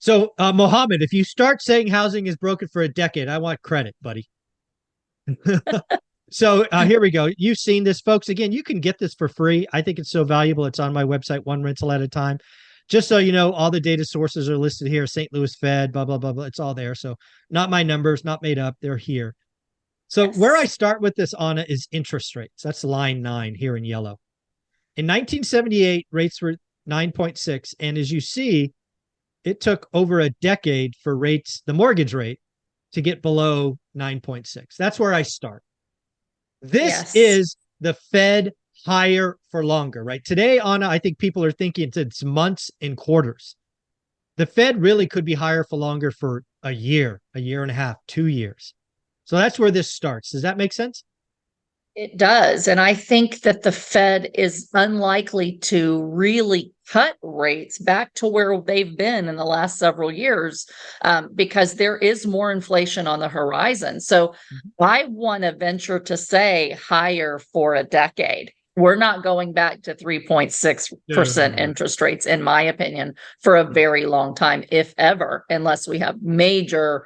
So, Mohammed, if you start saying housing is broken for a decade, I want credit, buddy. So here we go. You've seen this, folks. Again, you can get this for free. I think it's so valuable. It's on my website, one rental at a time. Just so you know, all the data sources are listed here. St. Louis Fed, blah, blah, blah, blah. It's all there. So not my numbers, not made up. They're here. So where I Yes. start with this, Anna, is interest rates. That's line 9 here in yellow. In 1978, rates were 9.6. And as you see, it took over a decade for rates, the mortgage rate, to get below 9.6. That's where I start. This Yes. is the Fed higher for longer, right? Today, Anna, I think people are thinking it's months and quarters. The Fed really could be higher for longer for a year and a half, 2 years. So that's where this starts. Does that make sense? It does. And I think that the Fed is unlikely to really cut rates back to where they've been in the last several years because there is more inflation on the horizon. So I want to venture to say higher for a decade. We're not going back to No, 3.6% no, no. interest rates, in my opinion, for a very long time, if ever, unless we have major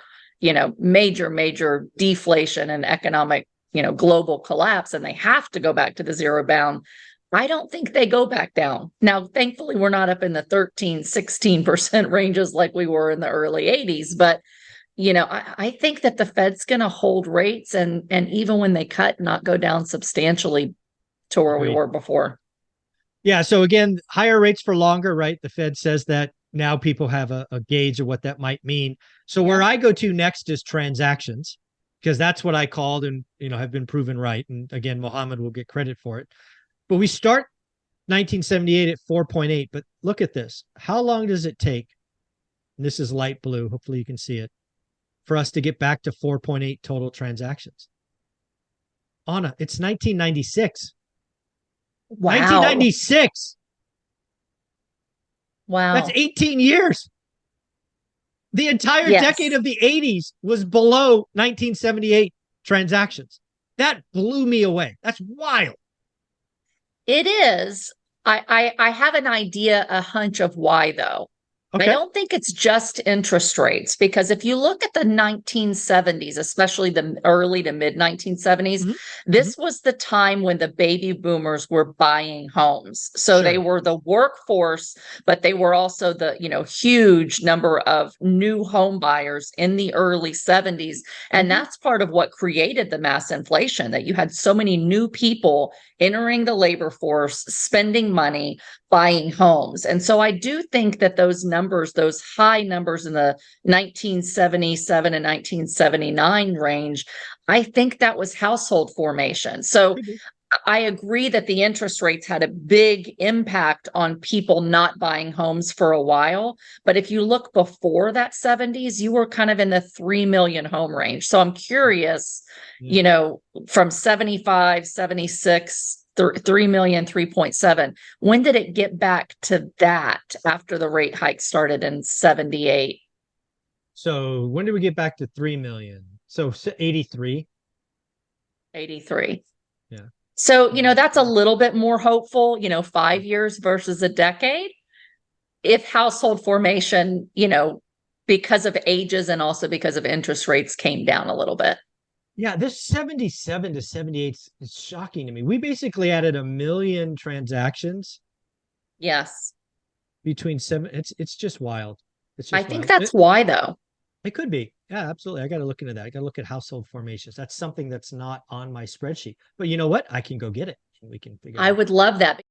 deflation and economic global collapse and they have to go back to the zero bound. I don't think they go back down. Now, thankfully, we're not up in the 13, 16% ranges like we were in the early 80s. But, I think that the Fed's going to hold rates and even when they cut, not go down substantially to where we Agreed. were before. Yeah. So again, higher rates for longer, right? The Fed says that now people have a gauge of what that might mean. So where Yeah. I go to next is transactions, because that's what I called and have been proven right. And again, Mohammed will get credit for it. But we start 1978 at 4.8. But look at this. How long does it take? And this is light blue. Hopefully you can see it, for us to get back to 4.8 total transactions. Anna, it's 1996. Wow. 1996. That's Wow. 18 years. The entire decade Yes, of the 80s was below 1978 transactions. That blew me away. That's wild. it is. I have an idea, a hunch of why, though. I Okay. don't think it's just interest rates because if you look at the 1970s, especially the early to mid 1970s, Mm-hmm. Mm-hmm. this was the time when the baby boomers were buying homes. So they Sure. were the workforce, but they were also the, huge number of new home buyers in the early 70s. And Mm-hmm. that's part of what created the mass inflation, that you had so many new people entering the labor force, spending money, buying homes. And so I do think that those numbers, those high numbers in the 1977 and 1979 range, I think that was household formation. So Could be. I agree that the interest rates had a big impact on people not buying homes for a while. But if you look before that 70s, you were kind of in the 3 million home range. So I'm curious, Yeah. you know, from 75, 76, 3 million, 3.7. When did it get back to that after the rate hike started in 78, So when did we get back to 3 million? So 83. 83? Yeah. So, Yeah. that's a little bit more hopeful, 5 years versus a decade. If household formation, because of ages and also because of interest rates came down a little bit. Yeah, this 77 to 78 is shocking to me. We basically added a million transactions Yes. between seven. It's just wild. It's I just think wild. that's why, though. It could be. Yeah, absolutely. I got to look into that. I got to look at household formations. That's something that's not on my spreadsheet. But you know what? I can go get it and we can figure it I out. would love that.